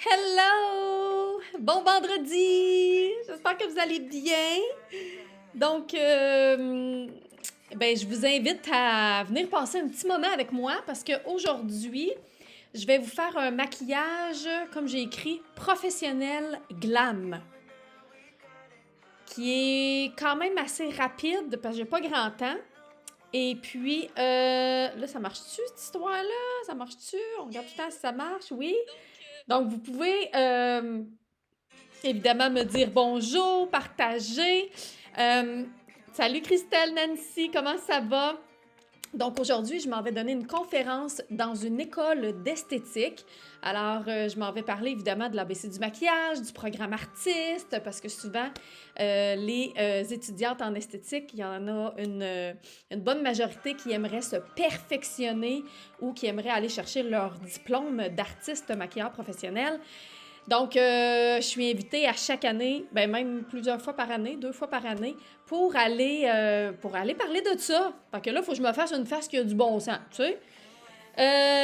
Hello! Bon vendredi! J'espère que vous allez bien. Donc, je vous invite à venir passer un petit moment avec moi parce qu'aujourd'hui, je vais vous faire un maquillage, comme j'ai écrit, professionnel glam, qui est quand même assez rapide parce que j'ai pas grand temps. Et puis, là, ça marche-tu, cette histoire-là? Ça marche-tu? On regarde tout le temps si ça marche, oui. Donc, vous pouvez évidemment me dire bonjour, partager. Euh, Salut Christelle, Nancy, comment ça va? Donc aujourd'hui, je m'en vais donner une conférence dans une école d'esthétique. Alors, je m'en vais parler évidemment de l'ABC du maquillage, du programme artiste, parce que souvent, les étudiantes en esthétique, il y en a une bonne majorité qui aimeraient se perfectionner ou qui aimeraient aller chercher leur diplôme d'artiste maquilleur professionnel. Donc, je suis invitée à chaque année, même plusieurs fois par année, 2 fois par année, pour aller parler de ça. Fait que là, il faut que je me fasse une face qui a du bon sens, tu sais.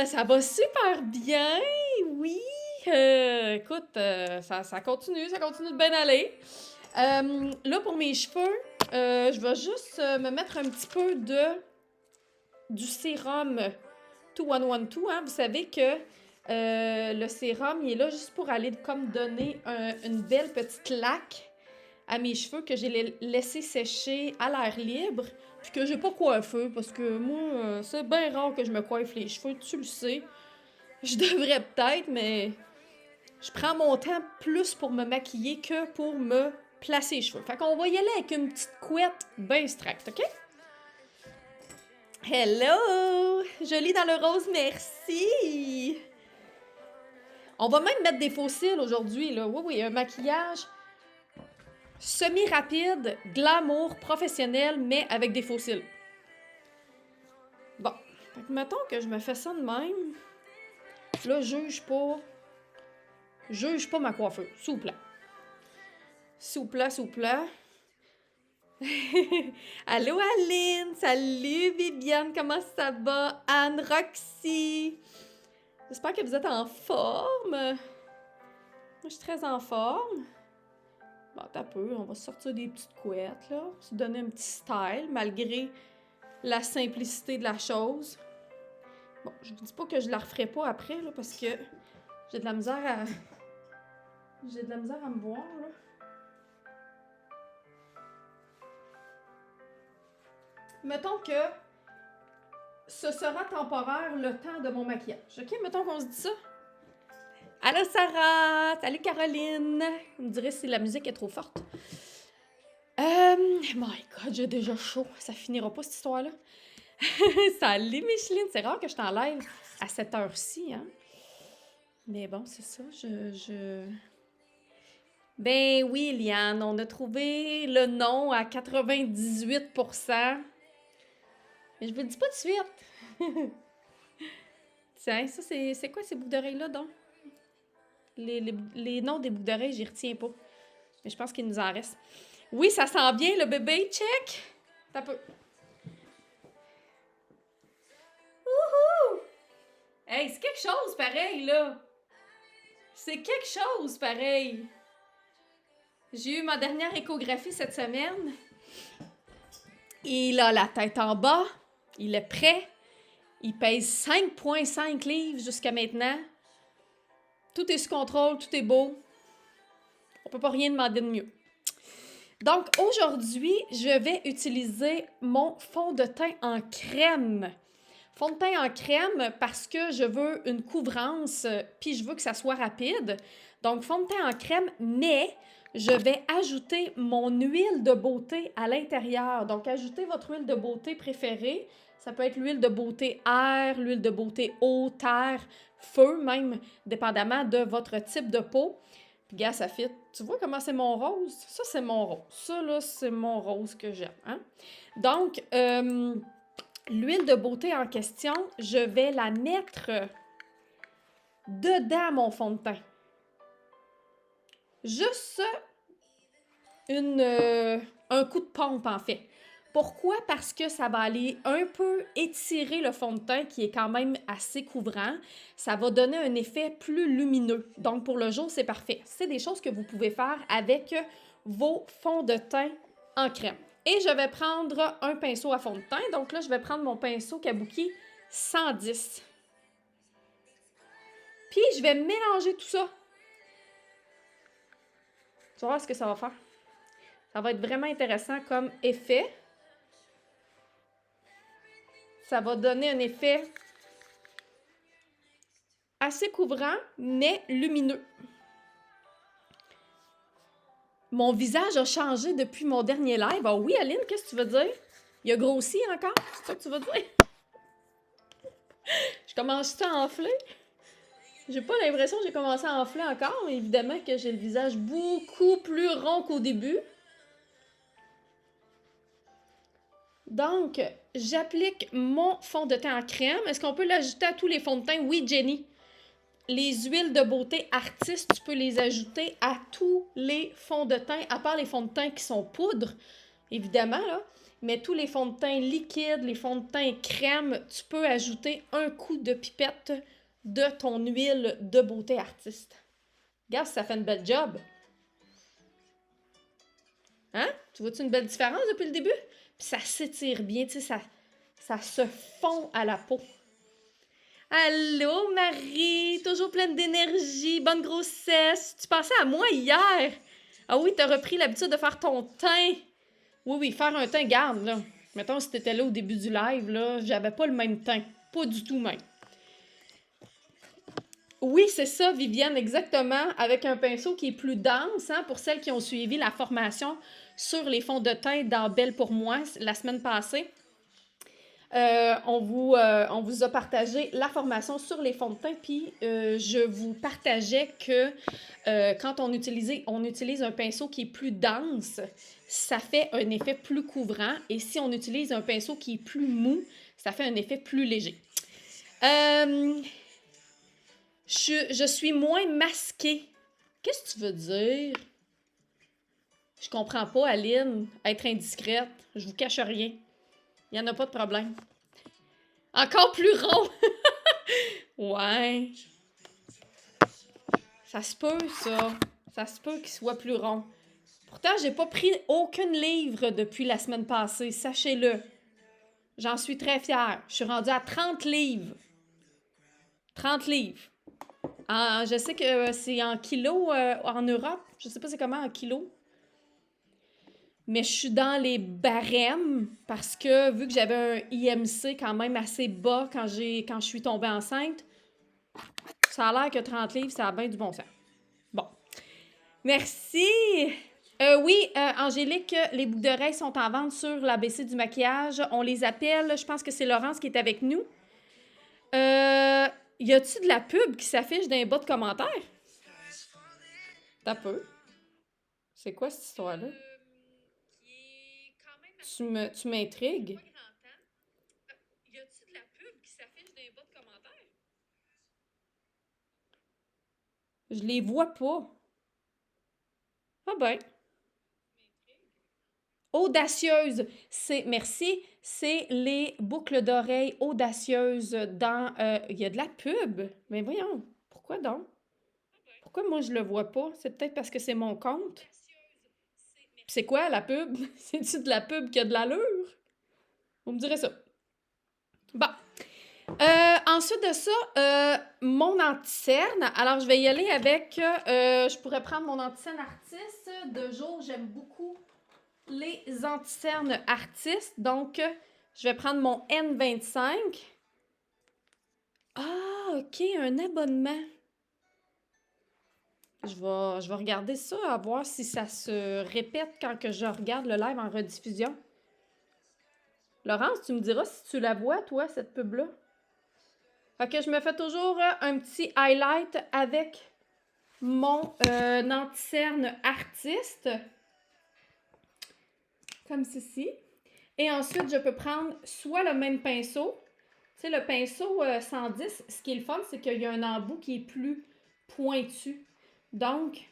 Ça va super bien, oui. Écoute, ça continue de bien aller. Là, pour mes cheveux, je vais juste me mettre un petit peu du sérum 2112, hein. Vous savez que le sérum, il est là juste pour aller comme donner une belle petite laque à mes cheveux que j'ai laissé sécher à l'air libre, puis que j'ai pas coiffé, parce que moi, c'est bien rare que je me coiffe les cheveux, tu le sais. Je devrais peut-être, mais je prends mon temps plus pour me maquiller que pour me placer les cheveux. Fait qu'on va y aller avec une petite couette bien stricte, OK? Hello! Jolie dans le rose, merci! On va même mettre des faux cils aujourd'hui, là. Oui, un maquillage semi-rapide, glamour, professionnel, mais avec des faux cils. Bon, fait que mettons que je me fais ça de même. Là, juge pas ma coiffure, s'il vous plaît. S'il vous plaît, s'il vous plaît. Allô Aline, salut Viviane, comment ça va? Anne, Roxy. J'espère que vous êtes en forme. Moi, je suis très en forme. Bon, t'as peu, on va sortir des petites couettes, là. Se donner un petit style, malgré la simplicité de la chose. Bon, je vous dis pas que je la referai pas après, là, parce que j'ai de la misère à... J'ai de la misère à me voir, là. Mettons que ce sera temporaire le temps de mon maquillage. OK? Mettons qu'on se dit ça. Allô Sarah! Salut Caroline! Vous me direz si la musique est trop forte. My God, j'ai déjà chaud. Ça finira pas cette histoire-là. Salut Micheline! C'est rare que je t'enlève à cette heure-ci, hein? Mais bon, c'est ça, Ben oui, Liane, on a trouvé le nom à 98%. Mais je vous le dis pas de suite. Tiens, ça, c'est quoi ces boucles d'oreilles-là, donc? Les noms des boucles d'oreilles, j'y retiens pas. Mais je pense qu'il nous en reste. Oui, ça sent bien, le bébé. Check! T'as peu. Wouhou! Hey, c'est quelque chose pareil, là. C'est quelque chose pareil. J'ai eu ma dernière échographie cette semaine. Il a la tête en bas. Il est prêt. Il pèse 5,5 livres jusqu'à maintenant. Tout est sous contrôle, tout est beau. On peut pas rien demander de mieux. Donc, aujourd'hui, je vais utiliser mon fond de teint en crème. Fond de teint en crème parce que je veux une couvrance, puis je veux que ça soit rapide. Donc, fond de teint en crème, mais je vais ajouter mon huile de beauté à l'intérieur. Donc, ajoutez votre huile de beauté préférée. Ça peut être l'huile de beauté air, l'huile de beauté eau, terre, feu même, dépendamment de votre type de peau. Puis, gars, ça fit. Tu vois comment c'est mon rose? Ça, c'est mon rose. Ça, là, c'est mon rose que j'aime. Hein? Donc, l'huile de beauté en question, je vais la mettre dedans mon fond de teint. Juste un coup de pompe, en fait, Pourquoi? Parce que ça va aller un peu étirer le fond de teint qui est quand même assez couvrant. Ça va donner un effet plus lumineux. Donc, pour le jour, c'est parfait. C'est des choses que vous pouvez faire avec vos fonds de teint en crème. Et je vais prendre un pinceau à fond de teint. Donc là, je vais prendre mon pinceau Kabuki 110. Puis, je vais mélanger tout ça. Tu vas voir ce que ça va faire. Ça va être vraiment intéressant comme effet. Ça va donner un effet assez couvrant, mais lumineux. Mon visage a changé depuis mon dernier live. Ah oui, Aline, qu'est-ce que tu veux dire? Il a grossi encore? C'est ça que tu veux dire? Je commence à enfler. J'ai pas l'impression que j'ai commencé à enfler encore, mais évidemment que j'ai le visage beaucoup plus rond qu'au début. Donc, j'applique mon fond de teint en crème. Est-ce qu'on peut l'ajouter à tous les fonds de teint? Oui, Jenny. Les huiles de beauté Artiste, tu peux les ajouter à tous les fonds de teint, à part les fonds de teint qui sont poudre, évidemment, là. Mais tous les fonds de teint liquides, les fonds de teint crème, tu peux ajouter un coup de pipette de ton huile de beauté Artiste. Regarde, ça fait une belle job. Hein? Tu vois-tu une belle différence depuis le début? Puis ça s'étire bien, tu sais, ça se fond à la peau. Allô, Marie! Toujours pleine d'énergie, bonne grossesse. Tu pensais à moi hier? Ah oui, t'as repris l'habitude de faire ton teint. Oui, faire un teint, garde, là. Mettons, si t'étais là au début du live, là, j'avais pas le même teint. Pas du tout même. Oui, c'est ça, Viviane, exactement, avec un pinceau qui est plus dense, hein, pour celles qui ont suivi la formation sur les fonds de teint dans Belle pour moi la semaine passée. On vous a partagé la formation sur les fonds de teint, puis je vous partageais que quand on utilise un pinceau qui est plus dense, ça fait un effet plus couvrant, et si on utilise un pinceau qui est plus mou, ça fait un effet plus léger. Je suis moins masquée. Qu'est-ce que tu veux dire? Je comprends pas, Aline. Être indiscrète. Je vous cache rien. Il n'y en a pas de problème. Encore plus rond! Ouais. Ça se peut, ça. Ça se peut qu'il soit plus rond. Pourtant, j'ai pas pris aucun livre depuis la semaine passée. Sachez-le. J'en suis très fière. Je suis rendue à 30 livres. 30 livres. Je sais que c'est en kilos en Europe. Je sais pas c'est comment en kilos. Mais je suis dans les barèmes parce que vu que j'avais un IMC quand même assez bas quand je suis tombée enceinte, ça a l'air que 30 livres, ça a bien du bon sens. Bon. Merci! Oui, Angélique, les boucles d'oreilles sont en vente sur l'ABC du maquillage. On les appelle, je pense que c'est Laurence qui est avec nous. Y a-tu de la pub qui s'affiche dans les bas de commentaires? T'as peu. C'est quoi cette histoire-là? Tu m'intrigues. Y a-tu de la pub qui s'affiche dans les bas de commentaires? Je les vois pas. Ah ben. Audacieuse, merci, c'est les boucles d'oreilles audacieuses dans... Il y a de la pub. Mais voyons, pourquoi donc? Pourquoi moi je le vois pas? C'est peut-être parce que c'est mon compte. C'est quoi la pub? C'est-tu de la pub qui a de l'allure? Vous me direz ça. Bon. Ensuite de ça, mon anti-cerne. Alors, je vais y aller avec... je pourrais prendre mon anti-cerne Artiste. De jour, j'aime beaucoup les anti-cernes Artiste. Donc, je vais prendre mon N25. Ah, OK, un abonnement. Je vais regarder ça, à voir si ça se répète quand que je regarde le live en rediffusion. Laurence, tu me diras si tu la vois, toi, cette pub-là. Fait que je me fais toujours un petit highlight avec mon anti-cerne Artiste. Comme ceci. Et ensuite, je peux prendre soit le même pinceau. Tu sais, le pinceau 110, ce qui est le fun, c'est qu'il y a un embout qui est plus pointu. Donc,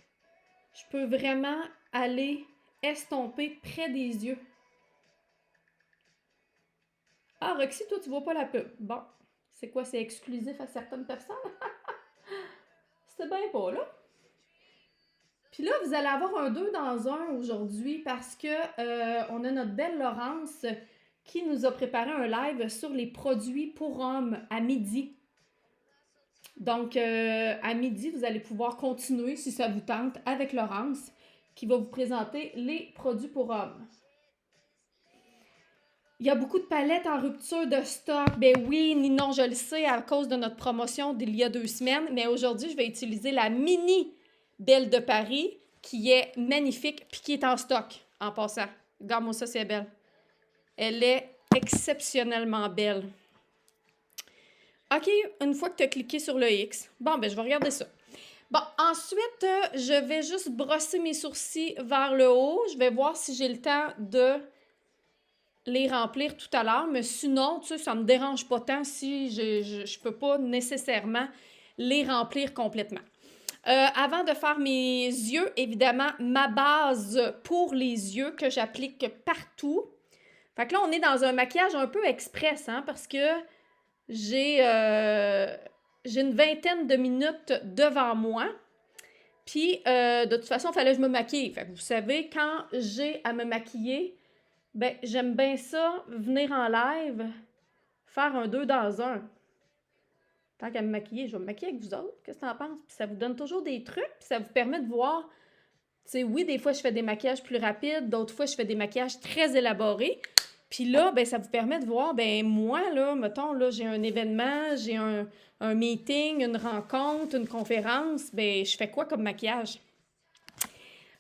je peux vraiment aller estomper près des yeux. Ah, Roxy, toi, tu vois pas la pub. Bon, c'est quoi? C'est exclusif à certaines personnes? C'était bien pas, là. Puis là, vous allez avoir un 2 dans un aujourd'hui parce que on a notre belle Laurence qui nous a préparé un live sur les produits pour hommes à midi. Donc, à midi, vous allez pouvoir continuer, si ça vous tente, avec Laurence, qui va vous présenter les produits pour hommes. Il y a beaucoup de palettes en rupture de stock. Ben oui, non, je le sais, à cause de notre promotion d'il y a 2 semaines. Mais aujourd'hui, je vais utiliser la mini Belle de Paris, qui est magnifique, puis qui est en stock, en passant. Regarde-moi ça, c'est belle. Elle est exceptionnellement belle. OK, une fois que tu as cliqué sur le X, bon, ben je vais regarder ça. Bon, ensuite, je vais juste brosser mes sourcils vers le haut. Je vais voir si j'ai le temps de les remplir tout à l'heure, mais sinon, tu sais, ça me dérange pas tant si je peux pas nécessairement les remplir complètement. Avant de faire mes yeux, évidemment, ma base pour les yeux que j'applique partout. Fait que là, on est dans un maquillage un peu express, hein, parce que j'ai une vingtaine de minutes devant moi. Puis, de toute façon, il fallait que je me maquille. Fait que vous savez, quand j'ai à me maquiller, ben, j'aime bien ça, venir en live, faire un 2 dans un. Tant qu'à me maquiller, je vais me maquiller avec vous autres. Qu'est-ce que t'en penses? Puis ça vous donne toujours des trucs, puis ça vous permet de voir. Tu sais, oui, des fois, je fais des maquillages plus rapides, d'autres fois, je fais des maquillages très élaborés. Puis là, ben, ça vous permet de voir, ben, moi, là, mettons, là, j'ai un événement, j'ai un meeting, une rencontre, une conférence, ben, je fais quoi comme maquillage?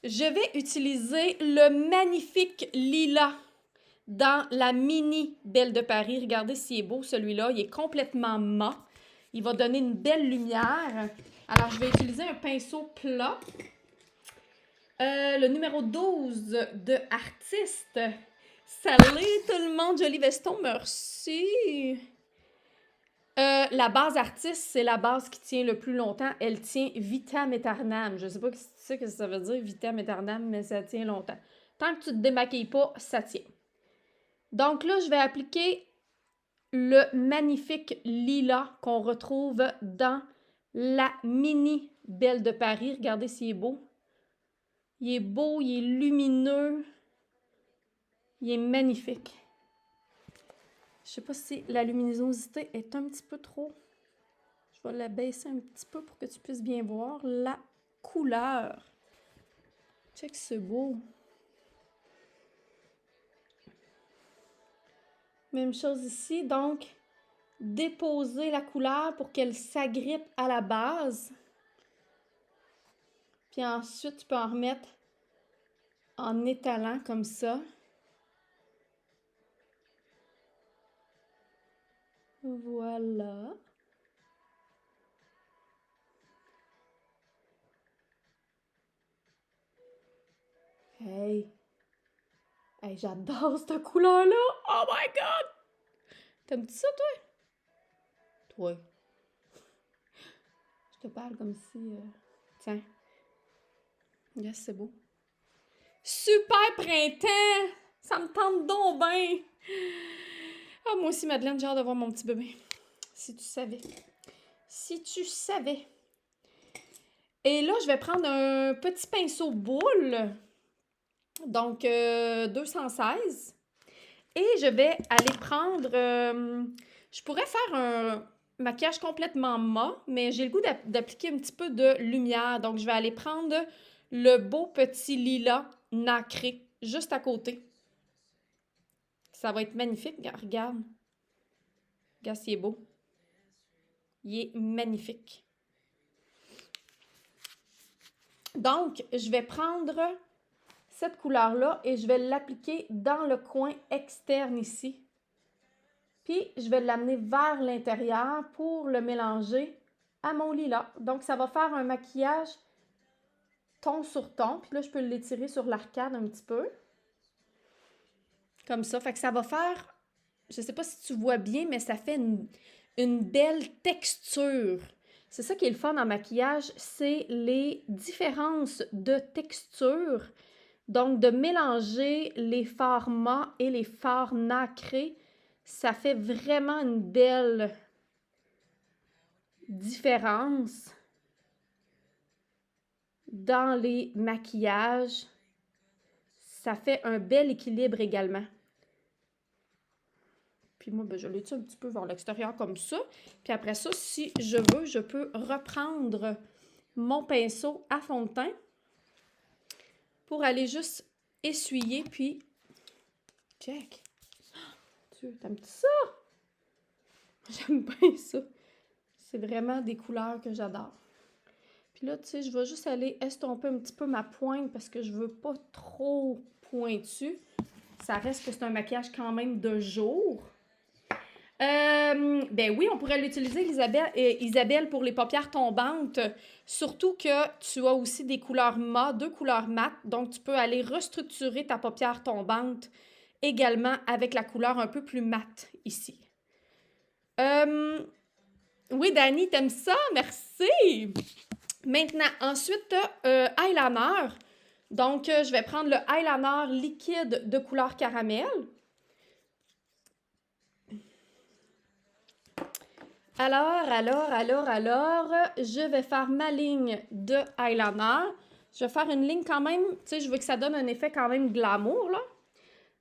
Je vais utiliser le magnifique lilas dans la mini Belle de Paris. Regardez s'il est beau, celui-là. Il est complètement mat. Il va donner une belle lumière. Alors, je vais utiliser un pinceau plat. Le numéro 12 de Artiste. Salut tout le monde, Jolie Veston, merci. La base Artiste, c'est la base qui tient le plus longtemps. Elle tient vitam aeternam. Je sais pas si tu sais ce que ça veut dire, vitam aeternam, mais ça tient longtemps. Tant que tu te démaquilles pas, ça tient. Donc là, je vais appliquer le magnifique lilas qu'on retrouve dans la mini Belle de Paris. Regardez s'il est beau. Il est beau, il est lumineux. Il est magnifique. Je sais pas si la luminosité est un petit peu trop. Je vais la baisser un petit peu pour que tu puisses bien voir la couleur. Check, c'est beau. Même chose ici, donc déposer la couleur pour qu'elle s'agrippe à la base. Puis ensuite, tu peux en remettre en étalant comme ça. Voilà. Hey! Hey, j'adore cette couleur-là! Oh my God! T'aimes-tu ça, toi? Toi. Je te parle comme si... Tiens. Yes, c'est beau. Super printemps! Ça me tente donc bien! Ah, moi aussi, Madeleine, j'ai hâte de voir mon petit bébé. Si tu savais. Si tu savais. Et là, je vais prendre un petit pinceau boule. Donc, 216. Et je vais aller prendre... je pourrais faire un maquillage complètement mat, mais j'ai le goût d'appliquer un petit peu de lumière. Donc, je vais aller prendre le beau petit lilas nacré juste à côté. Ça va être magnifique. Regarde. Regarde s'il est beau. Il est magnifique. Donc, je vais prendre cette couleur-là et je vais l'appliquer dans le coin externe ici. Puis, je vais l'amener vers l'intérieur pour le mélanger à mon lilas. Donc, ça va faire un maquillage ton sur ton. Puis là, je peux l'étirer sur l'arcade un petit peu. Comme ça. Fait que ça va faire, je sais pas si tu vois bien, mais ça fait une belle texture. C'est ça qui est le fun en maquillage, c'est les différences de texture. Donc, de mélanger les fards mat et les fards nacrés, Ça fait vraiment une belle différence dans les maquillages. Ça fait un bel équilibre également. Puis moi, ben, je l'étire un petit peu vers l'extérieur comme ça. Puis après ça, si je veux, je peux reprendre mon pinceau à fond de teint pour aller juste essuyer, puis check. T'aimes ça? J'aime bien ça. C'est vraiment des couleurs que j'adore. Puis là, tu sais, je vais juste aller estomper un petit peu ma pointe parce que je veux pas trop pointu. Ça reste que c'est un maquillage quand même de jour. Ben oui, on pourrait l'utiliser, Isabelle, pour les paupières tombantes. Surtout que tu as aussi des couleurs mat, 2 couleurs mat. Donc, tu peux aller restructurer ta paupière tombante également avec la couleur un peu plus mat ici. Oui, Dani, t'aimes ça? Merci! Maintenant, ensuite, eyeliner. Donc, je vais prendre le eyeliner liquide de couleur caramel. Alors, je vais faire ma ligne de eyeliner. Je vais faire une ligne quand même, tu sais, je veux que ça donne un effet quand même glamour, là.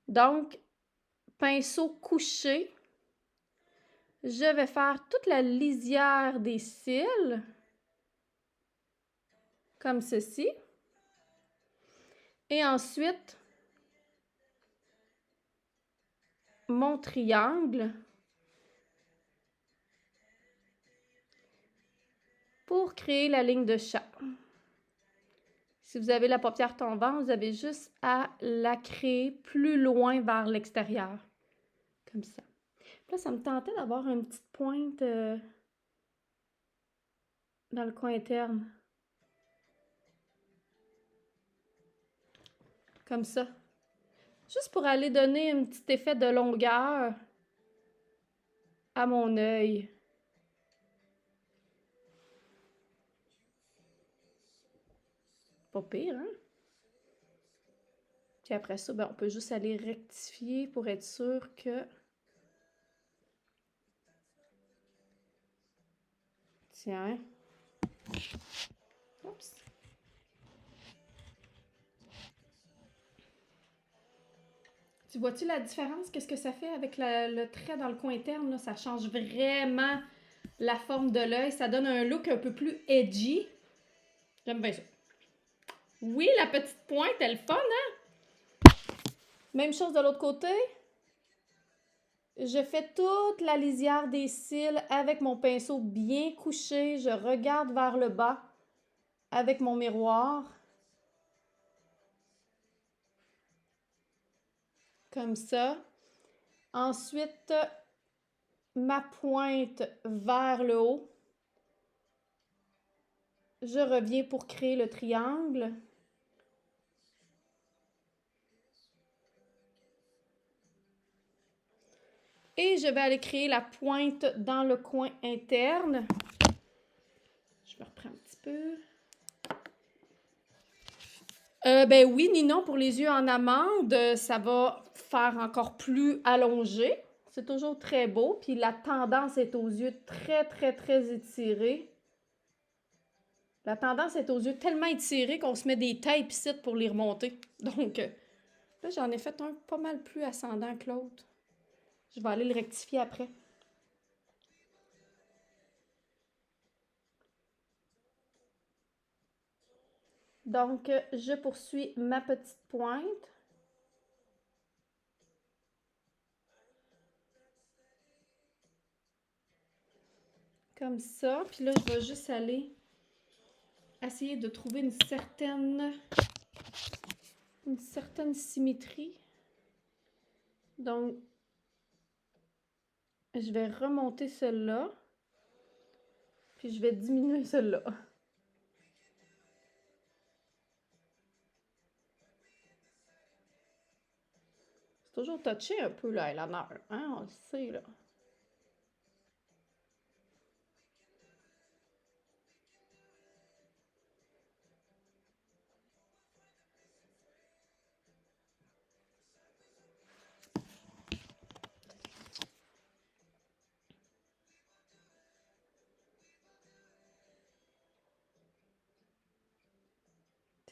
Donc, pinceau couché. Je vais faire toute la lisière des cils, comme ceci. Et ensuite, mon triangle pour créer la ligne de chat. Si vous avez la paupière tombante, vous avez juste à la créer plus loin vers l'extérieur. Comme ça. Là, ça me tentait d'avoir une petite pointe dans le coin interne. Comme ça. Juste pour aller donner un petit effet de longueur à mon œil. Pas pire, hein? Puis après ça, ben, on peut juste aller rectifier pour être sûr que... Tiens. Oups. Tu vois-tu la différence? Qu'est-ce que ça fait avec le trait dans le coin interne? Là? Ça change vraiment la forme de l'œil. Ça donne un look un peu plus edgy. J'aime bien ça. Oui, la petite pointe, elle est fun, hein? Même chose de l'autre côté. Je fais toute la lisière des cils avec mon pinceau bien couché. Je regarde vers le bas avec mon miroir. Comme ça. Ensuite, ma pointe vers le haut. Je reviens pour créer le triangle. Et je vais aller créer la pointe dans le coin interne. Je me reprends un petit peu. Ben oui, ni non, pour les yeux en amande, ça va faire encore plus allongé. C'est toujours très beau. Puis la tendance est aux yeux très, très, très étirés. La tendance est aux yeux tellement étirés qu'on se met des tapes ici pour les remonter. Donc, là, j'en ai fait un pas mal plus ascendant que l'autre. Je vais aller le rectifier après. Donc, je poursuis ma petite pointe. Comme ça. Puis là, je vais juste aller essayer de trouver une certaine symétrie. Donc, je vais remonter celle-là. Puis je vais diminuer celle-là. C'est toujours touché un peu, là, la l'honneur. Hein, on le sait, là.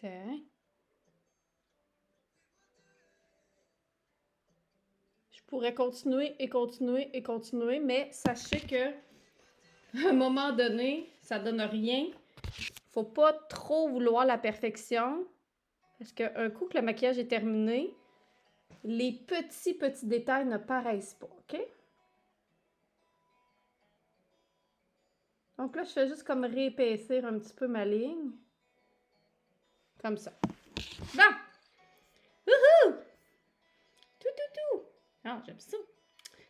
Tiens. Je pourrais continuer et continuer et continuer, mais sachez que à un moment donné, ça donne rien. Faut pas trop vouloir la perfection. Parce qu'un coup que le maquillage est terminé, les petits détails ne paraissent pas, OK? Donc là, je fais juste comme réépaissir un petit peu ma ligne. Comme ça. Bon! Wouhou! Tout! Ah, j'aime ça.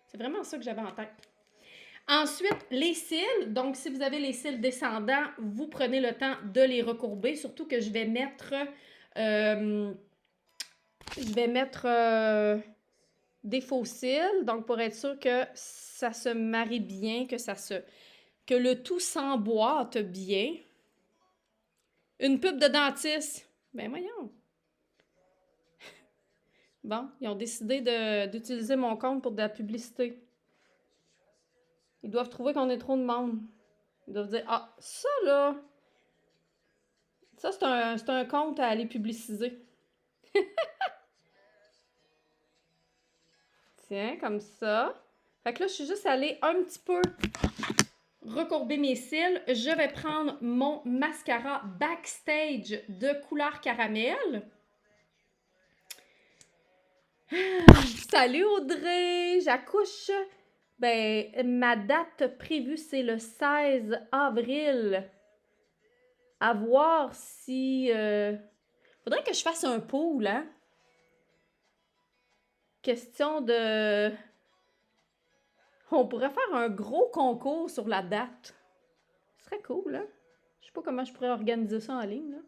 C'est vraiment ça que j'avais en tête. Ensuite, les cils. Donc, si vous avez les cils descendants, vous prenez le temps de les recourber. Surtout que je vais mettre... des faux cils. Donc, pour être sûr que ça se marie bien, que le tout s'emboîte bien. Une pub de dentiste. Ben voyons. Bon, ils ont décidé d'utiliser mon compte pour de la publicité. Ils doivent trouver qu'on est trop de monde. Ils doivent dire, ah, ça là, ça c'est un compte à aller publiciser. Tiens, comme ça. Fait que là, je suis juste allée un petit peu recourber mes cils. Je vais prendre mon mascara Backstage de couleur caramel. Salut Audrey! J'accouche. Ben, ma date prévue, c'est le 16 avril. À voir si... Faudrait que je fasse un pool, hein? Question de... On pourrait faire un gros concours sur la date. Ce serait cool, hein? Je sais pas comment je pourrais organiser ça en ligne, là.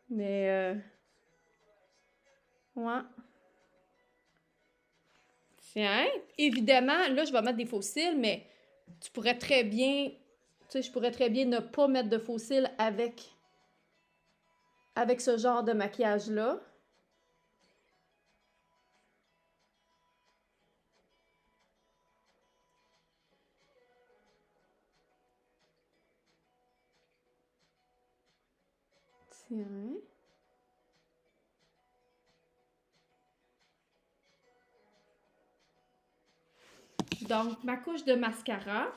Mais, ouais. Tiens, évidemment, là, je vais mettre des faux cils, mais tu pourrais très bien... Tu sais, je pourrais très bien ne pas mettre de faux cils avec ce genre de maquillage-là. Tiens. Donc, ma couche de mascara.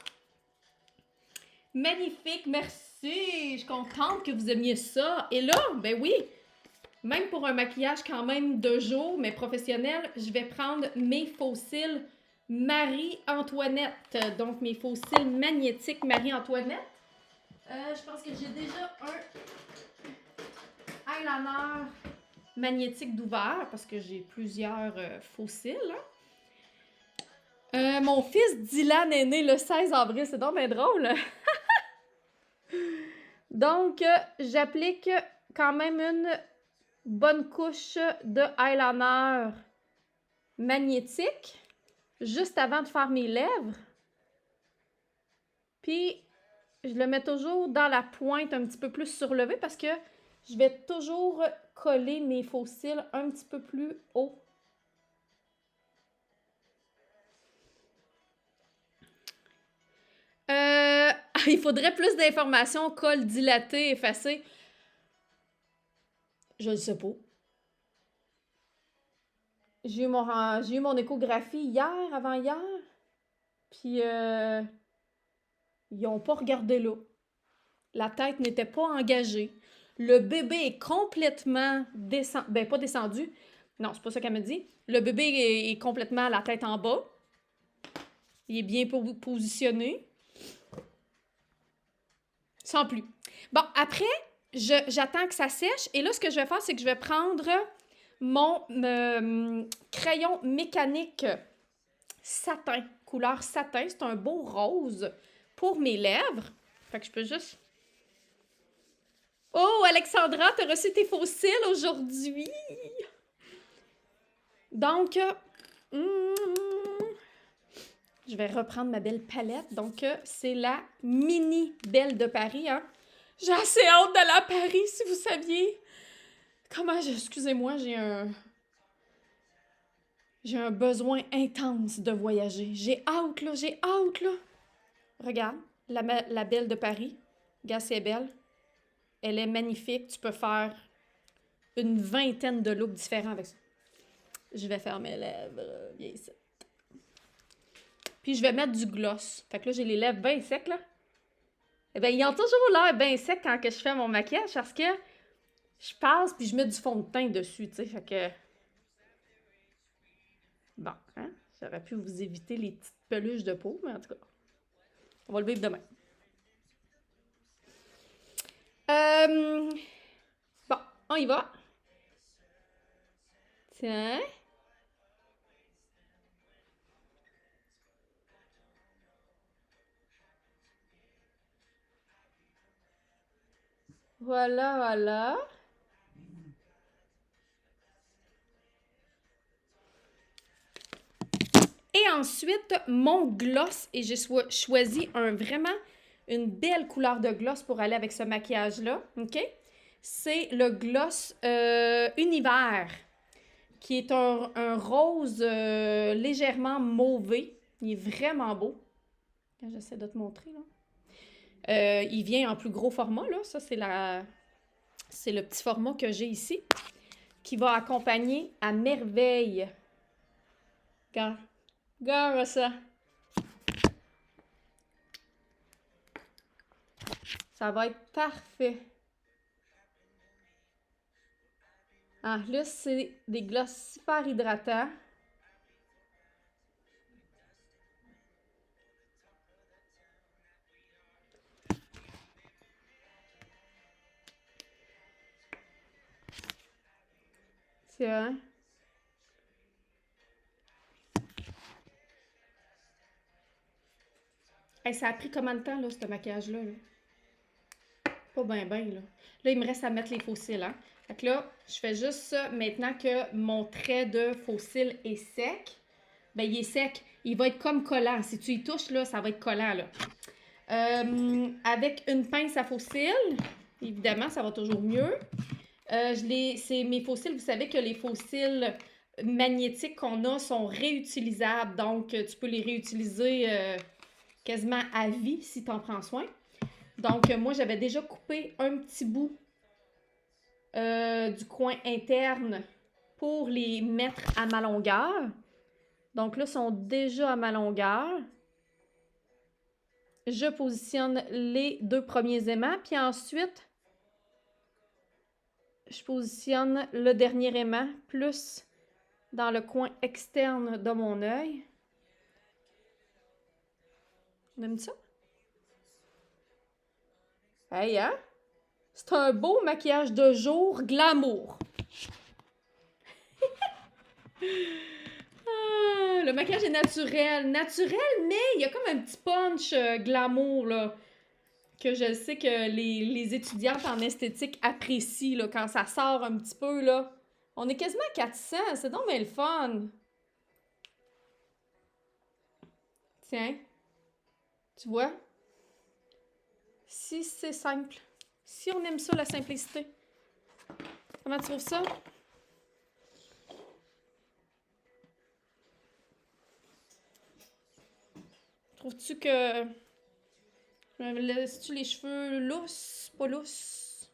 Magnifique, merci! Je suis contente que vous aimiez ça. Et là, ben oui, même pour un maquillage quand même de jour, mais professionnel, je vais prendre mes faux cils Marie-Antoinette. Donc, mes faux cils magnétiques Marie-Antoinette. Je pense que j'ai déjà un eyeliner magnétique d'ouvert parce que j'ai plusieurs faux cils. Mon fils Dylan est né le 16 avril. C'est donc bien drôle. Donc, j'applique quand même une bonne couche de eyeliner magnétique juste avant de faire mes lèvres. Puis, je le mets toujours dans la pointe un petit peu plus surlevée parce que je vais toujours coller mes faux cils un petit peu plus haut. Il faudrait plus d'informations. Col dilaté, effacé. Je ne sais pas. J'ai eu mon échographie hier, avant-hier. Puis, ils n'ont pas regardé là. La tête n'était pas engagée. Le bébé est complètement descendu. Ben, pas descendu. Non, c'est pas ça qu'elle me dit. Le bébé est complètement la tête en bas. Il est bien positionné. Sans plus. Bon, après, j'attends que ça sèche. Et là, ce que je vais faire, c'est que je vais prendre mon crayon mécanique satin, couleur satin. C'est un beau rose pour mes lèvres. Fait que je peux juste... Oh, Alexandra, t'as reçu tes faux cils aujourd'hui! Donc, je vais reprendre ma belle palette. Donc, c'est la mini Belle de Paris, hein? J'ai assez hâte d'aller à Paris, si vous saviez. Excusez-moi, j'ai un besoin intense de voyager. J'ai hâte, là. Regarde, la Belle de Paris. Regarde, c'est belle. Elle est magnifique. Tu peux faire une vingtaine de looks différents avec ça. Je vais faire mes lèvres. Viens ici. Puis je vais mettre du gloss. Fait que là, j'ai les lèvres bien secs, là. Eh bien, ils ont toujours l'air bien secs quand que je fais mon maquillage parce que je passe puis je mets du fond de teint dessus, tu sais. Fait que... Bon, hein? J'aurais pu vous éviter les petites peluches de peau, mais en tout cas, on va le vivre demain. Bon, on y va. Tiens. Voilà, voilà. Et ensuite, mon gloss. Et j'ai choisi vraiment une belle couleur de gloss pour aller avec ce maquillage-là. OK? C'est le gloss Univers, qui est un rose légèrement mauvé. Il est vraiment beau. J'essaie de te montrer, là. Il vient en plus gros format, là. Ça, c'est le petit format que j'ai ici, qui va accompagner à merveille. Regarde. Regarde ça. Ça va être parfait. Ah, là, c'est des glosses super hydratants. Tiens. Hey, ça a pris combien de temps, là, ce maquillage-là? Là? Pas bien, bien, là. Là, il me reste à mettre les faux cils, hein. Fait que là, je fais juste ça maintenant que mon trait de faux cils est sec. Ben, il est sec. Il va être comme collant. Si tu y touches, là, ça va être collant, là. Avec une pince à faux cils, évidemment, ça va toujours mieux. C'est mes faux cils. Vous savez que les faux cils magnétiques qu'on a sont réutilisables. Donc, tu peux les réutiliser quasiment à vie si tu en prends soin. Donc, moi, j'avais déjà coupé un petit bout du coin interne pour les mettre à ma longueur. Donc là, ils sont déjà à ma longueur. Je positionne les 2 premiers aimants, puis ensuite, je positionne le dernier aimant plus dans le coin externe de mon œil. On aime ça? Hey, hein? C'est un beau maquillage de jour glamour. Le maquillage est naturel. Naturel, mais il y a comme un petit punch glamour, là. Que je sais que les étudiantes en esthétique apprécient, là, quand ça sort un petit peu, là. On est quasiment à 400, c'est donc bien le fun. Tiens. Tu vois? Si c'est simple. Si on aime ça, la simplicité. Comment tu trouves ça? Trouves-tu que... Laisses-tu les cheveux lousses? Pas lousses?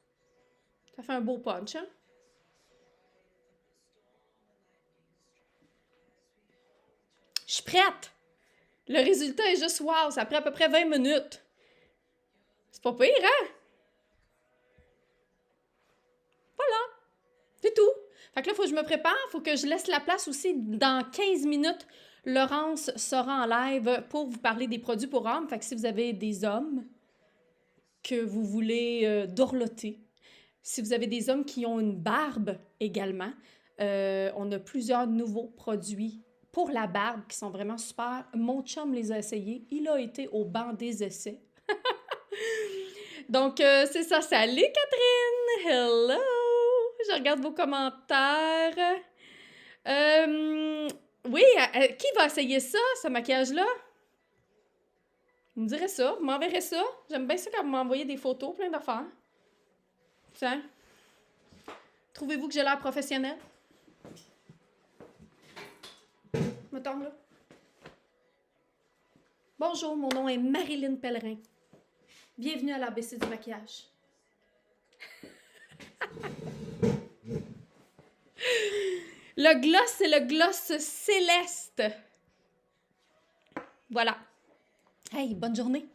Ça fait un beau punch, hein? Je suis prête! Le résultat est juste wow! Ça prend à peu près 20 minutes. C'est pas pire, hein? Voilà! C'est tout! Fait que là, il faut que je me prépare. Il faut que je laisse la place aussi. Dans 15 minutes, Laurence sera en live pour vous parler des produits pour hommes. Fait que si vous avez des hommes que vous voulez dorloter, si vous avez des hommes qui ont une barbe également, on a plusieurs nouveaux produits pour la barbe qui sont vraiment super. Mon chum les a essayés. Il a été au banc des essais. Donc, c'est ça. Salut Catherine! Hello! Je regarde vos commentaires. Oui, qui va essayer ça, ce maquillage-là? Vous me direz ça, vous m'enverrez ça. J'aime bien ça quand vous m'envoyez des photos, plein d'affaires. Tiens. Trouvez-vous que j'ai l'air professionnelle? Mettons là. Bonjour, mon nom est Marilyn Pellerin. Bienvenue à l'ABC du maquillage. Le gloss, c'est le gloss céleste. Voilà. Hey, bonne journée.